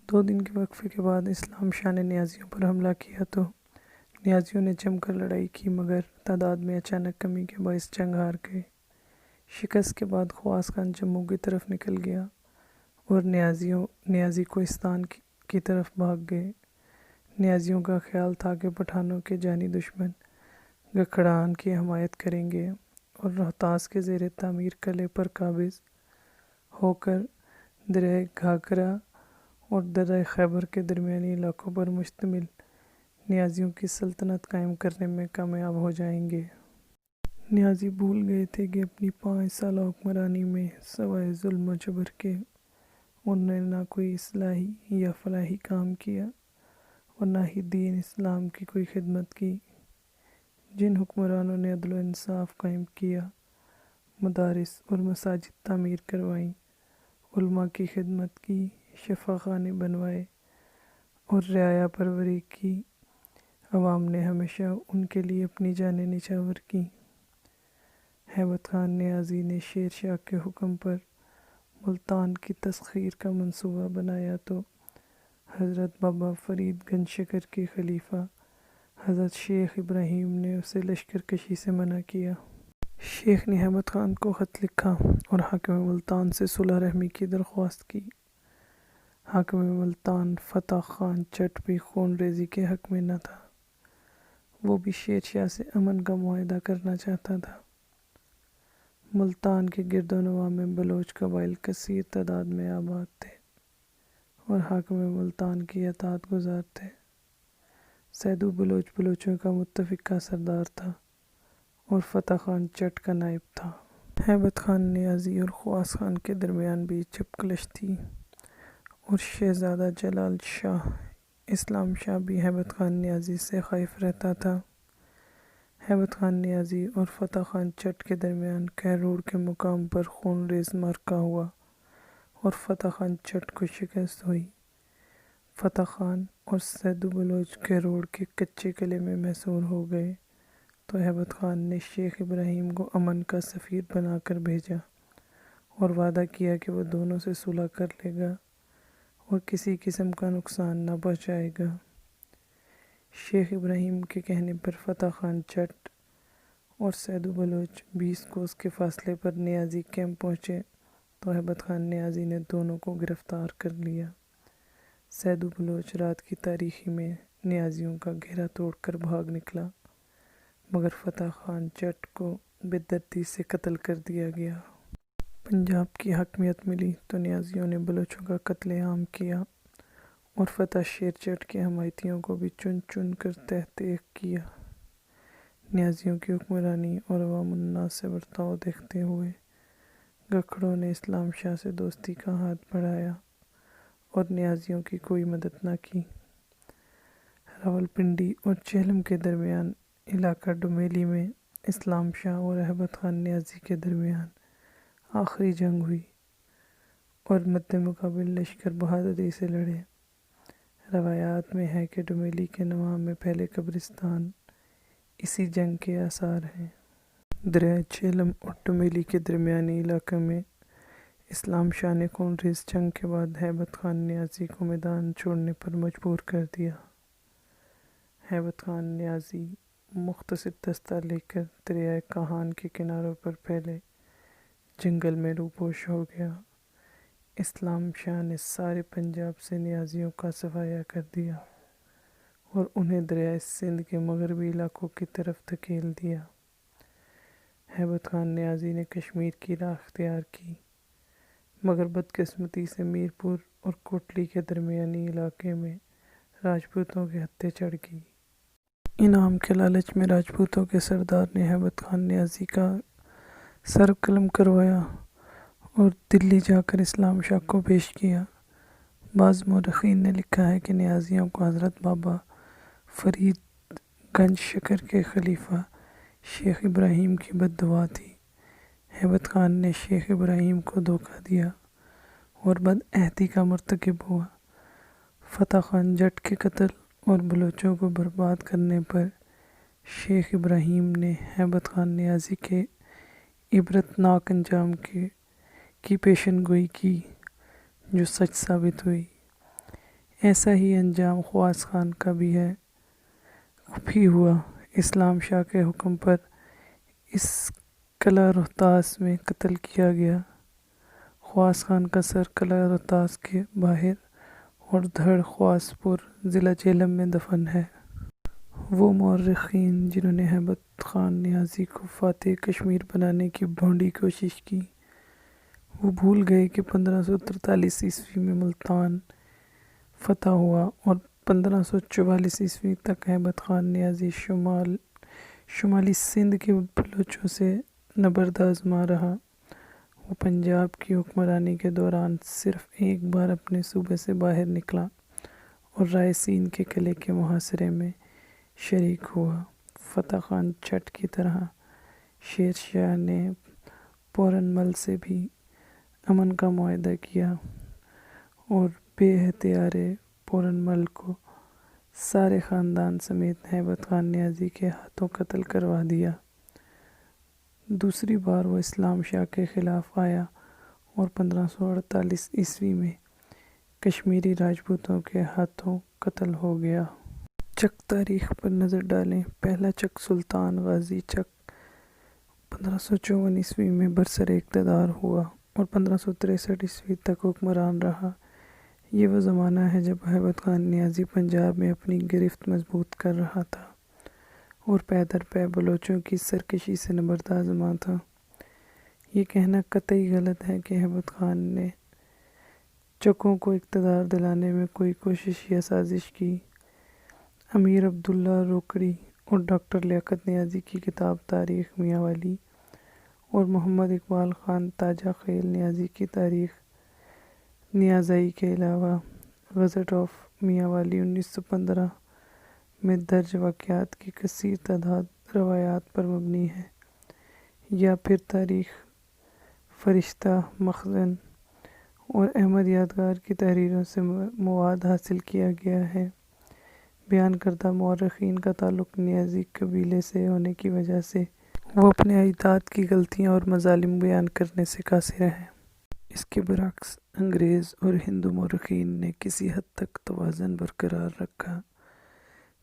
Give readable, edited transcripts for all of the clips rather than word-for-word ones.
2 دن کے وقفے کے بعد اسلام شاہ نے نیازیوں پر حملہ کیا تو نیازیوں نے جم کر لڑائی کی، مگر تعداد میں اچانک کمی کے باعث جنگ ہار گئے۔ شکست کے بعد خواص خان جموں کی طرف نکل گیا اور نیازی کوہستان کی طرف بھاگ گئے۔ نیازیوں کا خیال تھا کہ پٹھانوں کے جانی دشمن گکھڑان کی حمایت کریں گے اور روہتاس کے زیر تعمیر قلعے پر قابض ہو کر درہ گھاگھرا اور درہ خیبر کے درمیانی علاقوں پر مشتمل نیازیوں کی سلطنت قائم کرنے میں کامیاب ہو جائیں گے۔ نیازی بھول گئے تھے کہ اپنی 5 سالہ حکمرانی میں سوائے ظلم و جبر کے انہوں نے نہ کوئی اصلاحی یا فلاحی کام کیا اور نہ ہی دین اسلام کی کوئی خدمت کی۔ جن حکمرانوں نے عدل و انصاف قائم کیا، مدارس اور مساجد تعمیر کروائیں، علماء کی خدمت کی، شفا خانے بنوائے اور رعایا پروری کی، عوام نے ہمیشہ ان کے لیے اپنی جانیں نچھاور کیں۔ ہیبت خان نیازی نے شیر شاہ کے حکم پر ملتان کی تسخیر کا منصوبہ بنایا تو حضرت بابا فرید گنج شکر کے خلیفہ حضرت شیخ ابراہیم نے اسے لشکر کشی سے منع کیا۔ شیخ نے ہیبت خان کو خط لکھا اور حاکم ملتان سے صلح رحمی کی درخواست کی۔ حاکم ملتان فتح خان چٹ بھی خون ریزی کے حق میں نہ تھا، وہ بھی شیر شاہ سے امن کا معاہدہ کرنا چاہتا تھا۔ ملتان کے گرد و نواح میں بلوچ قبائل کثیر تعداد میں آباد تھے اور حاکم ملتان کی اطاعت گزار تھے۔ سیدو بلوچ بلوچوں کا متفقہ سردار تھا اور فتح خان چٹ کا نائب تھا۔ ہیبت خان نیازی اور خواص خان کے درمیان بھی جب کلش تھی اور شہزادہ جلال شاہ اسلام شاہ بھی ہیبت خان نیازی سے خائف رہتا تھا۔ ہیبت خان نیازی اور فتح خان چٹ کے درمیان کہروڑ کے مقام پر خون ریز معرکہ ہوا اور فتح خان چٹ کو شکست ہوئی۔ فتح خان اور سیدو بلوچ کہروڑ کے کچے قلعے میں محصور ہو گئے تو ہیبت خان نے شیخ ابراہیم کو امن کا سفیر بنا کر بھیجا اور وعدہ کیا کہ وہ دونوں سے صلح کر لے گا اور کسی قسم کا نقصان نہ پہنچائے گا۔ شیخ ابراہیم کے کہنے پر فتح خان چٹ اور سیدو بلوچ 20 کوس کے فاصلے پر نیازی کیمپ پہنچے تو ہیبت خان نیازی نے دونوں کو گرفتار کر لیا۔ سیدو بلوچ رات کی تاریکی میں نیازیوں کا گھیرا توڑ کر بھاگ نکلا، مگر فتح خان چٹ کو بے دردی سے قتل کر دیا گیا۔ پنجاب کی حاکمیت ملی تو نیازیوں نے بلوچوں کا قتل عام کیا اور فتح شیر چٹ کے حمایتیوں کو بھی چن چن کر تحت ایغ کیا۔ نیازیوں کی حکمرانی اور عوام الناس سے برتاؤ دیکھتے ہوئے گکھڑوں نے اسلام شاہ سے دوستی کا ہاتھ بڑھایا اور نیازیوں کی کوئی مدد نہ کی۔ راولپنڈی اور چہلم کے درمیان علاقہ ڈومیلی میں اسلام شاہ اور ہیبت خان نیازی کے درمیان آخری جنگ ہوئی اور مد مقابل لشکر بہادری سے لڑے۔ روایات میں ہے کہ ڈومیلی کے نواح میں پہلے قبرستان اسی جنگ کے آثار ہیں۔ دریا چہلم اور ڈومیلی کے درمیانی علاقے میں اسلام شاہ نے خون ریز جنگ کے بعد ہیبت خان نیازی کو میدان چھوڑنے پر مجبور کر دیا۔ ہیبت خان نیازی مختصر دستہ لے کر دریائے کاہان کے کناروں پر پھیلے جنگل میں روپوش ہو گیا۔ اسلام شاہ نے سارے پنجاب سے نیازیوں کا صفایا کر دیا اور انہیں دریائے سندھ کے مغربی علاقوں کی طرف دھکیل دیا۔ ہیبت خان نیازی نے کشمیر کی راہ اختیار کی، مگر بدقسمتی سے میرپور اور کوٹلی کے درمیانی علاقے میں راجپوتوں کے ہتھے چڑھ گئی۔ انعام کے لالچ میں راجپوتوں کے سردار نے ہیبت خان نیازی کا سر قلم کروایا اور دلی جا کر اسلام شاہ کو پیش کیا۔ بعض مورخین نے لکھا ہے کہ نیازیوں کو حضرت بابا فرید گنج شکر کے خلیفہ شیخ ابراہیم کی بد دعا تھی۔ ہیبت خان نے شیخ ابراہیم کو دھوکہ دیا اور بد عہدی کا مرتکب ہوا۔ فتح خان جٹ کے قتل اور بلوچوں کو برباد کرنے پر شیخ ابراہیم نے ہیبت خان نیازی کے عبرتناک انجام کی پیشن گوئی کی، جو سچ ثابت ہوئی۔ ایسا ہی انجام خواص خان کا بھی ہوا۔ اسلام شاہ کے حکم پر اس قلعہ روہتاس میں قتل کیا گیا۔ خواص خان کا سر قلعہ روہتاس کے باہر اور دھڑ خواسپور ضلع جہلم میں دفن ہے۔ وہ مورخین جنہوں نے ہیبت خان نیازی کو فاتح کشمیر بنانے کی بھونڈی کوشش کی، وہ بھول گئے کہ 1543 میں ملتان فتح ہوا اور 1544 تک ہیبت خان نیازی شمالی سندھ کے بلوچوں سے نبرد رہا۔ وہ پنجاب کی حکمرانی کے دوران صرف ایک بار اپنے صوبے سے باہر نکلا اور رائے سین کے قلعے کے محاصرے میں شریک ہوا۔ فتح خان چھٹ کی طرح شیر شاہ نے پورن مل سے بھی امن کا معاہدہ کیا اور بے اختیارِ پورن مل کو سارے خاندان سمیت ہیبت خان نیازی کے ہاتھوں قتل کروا دیا۔ دوسری بار وہ اسلام شاہ کے خلاف آیا اور 1548 میں کشمیری راجپوتوں کے ہاتھوں قتل ہو گیا۔ چک تاریخ پر نظر ڈالیں۔ پہلا چک سلطان غازی چک 1554 میں برسر اقتدار ہوا اور 1563 تک حکمران رہا۔ یہ وہ زمانہ ہے جب ہیبت خان نیازی پنجاب میں اپنی گرفت مضبوط کر رہا تھا اور پے در پے بلوچوں کی سرکشی سے نبرد تھا۔ یہ کہنا قطعی غلط ہے کہ ہیبت خان نے چکوں کو اقتدار دلانے میں کوئی کوشش یا سازش کی۔ امیر عبداللہ روکڑی اور ڈاکٹر لیاقت نیازی کی کتاب تاریخ میاں والی اور محمد اقبال خان تاجہ خیل نیازی کی تاریخ نیازائی کے علاوہ گزٹ آف میاں والی 1915 میں درج واقعات کی کثیر تعداد روایات پر مبنی ہے، یا پھر تاریخ فرشتہ مخزن اور احمد یادگار کی تحریروں سے مواد حاصل کیا گیا ہے۔ بیان کردہ مورخین کا تعلق نیازی قبیلے سے ہونے کی وجہ سے وہ اپنے اجداد کی غلطیاں اور مظالم بیان کرنے سے قاصر ہیں۔ اس کے برعکس انگریز اور ہندو مورخین نے کسی حد تک توازن برقرار رکھا۔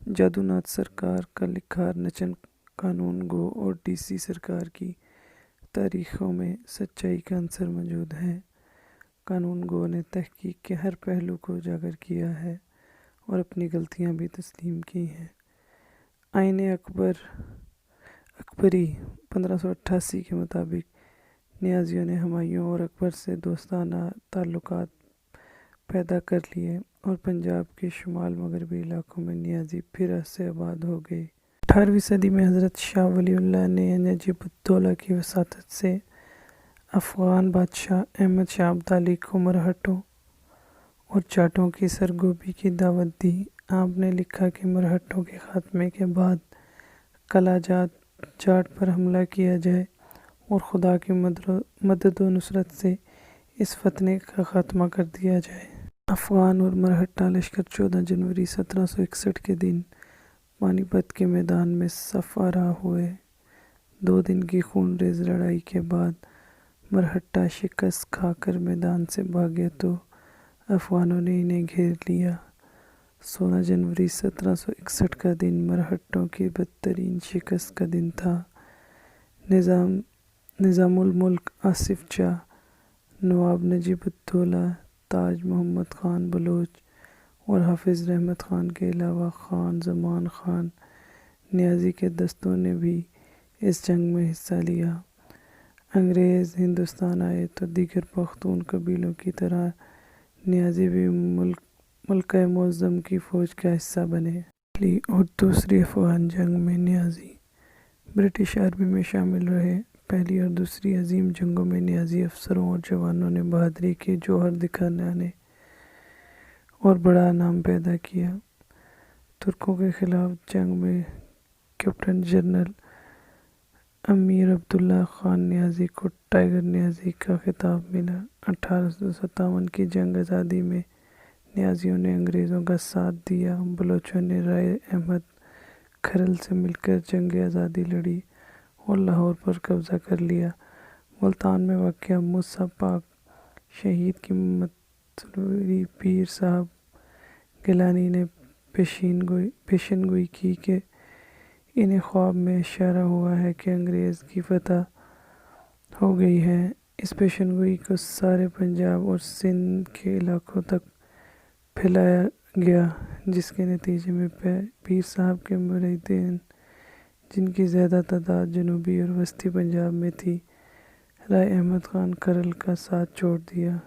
جادو ناتھ سرکار کا لکھا نچن قانون گو اور ڈی سی سرکار کی تاریخوں میں سچائی کا عنصر موجود ہے۔ قانون گو نے تحقیق کے ہر پہلو کو اجاگر کیا ہے اور اپنی غلطیاں بھی تسلیم کی ہیں۔ آئین اکبری 1588 کے مطابق نیازیوں نے ہمایوں اور اکبر سے دوستانہ تعلقات پیدا کر لیے اور پنجاب کے شمال مغربی علاقوں میں نیازی پھر سے آباد ہو گئے۔ 18ویں صدی میں حضرت شاہ ولی اللہ نے نجیب الدولہ کی وساطت سے افغان بادشاہ احمد شاہ ابدالی کو مرہٹوں اور جاٹوں کی سرگوبی کی دعوت دی۔ آپ نے لکھا کہ مرہٹوں کے خاتمے کے بعد کلا جاٹ پر حملہ کیا جائے اور خدا کی مدد و نصرت سے اس فتنے کا خاتمہ کر دیا جائے۔ افغان اور مرہٹہ لشکر 14 جنوری 1761 کے دن پانی پت کے میدان میں صف آرا ہوئے۔ 2 دن کی خون ریز لڑائی کے بعد مرہٹہ شکست کھا کر میدان سے بھاگے تو افغانوں نے انہیں گھیر لیا۔ 16 جنوری 1761 کا دن مرہٹوں کی بدترین شکست کا دن تھا۔ نظام الملک آصف جاہ، نواب نجیب الدولہ، تاج محمد خان بلوچ اور حافظ رحمت خان کے علاوہ خان زمان خان نیازی کے دستوں نے بھی اس جنگ میں حصہ لیا۔ انگریز ہندوستان آئے تو دیگر پختون قبیلوں کی طرح نیازی بھی ملکہ معظم کی فوج کا حصہ بنے۔ پہلی اور دوسری افغان جنگ میں نیازی برٹش آرمی میں شامل رہے۔ پہلی اور دوسری عظیم جنگوں میں نیازی افسروں اور جوانوں نے بہادری کے جوہر دکھانے اور بڑا نام پیدا کیا۔ ترکوں کے خلاف جنگ میں کیپٹن جنرل امیر عبداللہ خان نیازی کو ٹائیگر نیازی کا خطاب ملا۔ 1857 کی جنگ آزادی میں نیازیوں نے انگریزوں کا ساتھ دیا۔ بلوچوں نے رائے احمد کھرل سے مل کر جنگ آزادی لڑی اور لاہور پر قبضہ کر لیا۔ ملتان میں واقع موسیٰ پاک شہید کی متولی پیر صاحب گیلانی نے پیشن گوئی کی کہ انہیں خواب میں اشارہ ہوا ہے کہ انگریز کی فتح ہو گئی ہے۔ اس پیشن گوئی کو سارے پنجاب اور سندھ کے علاقوں تک پھیلایا گیا، جس کے نتیجے میں پیر صاحب کے مریدین، جن کی زیادہ تعداد جنوبی اور وسطی پنجاب میں تھی، رائے احمد خان کرل کا ساتھ چھوڑ دیا۔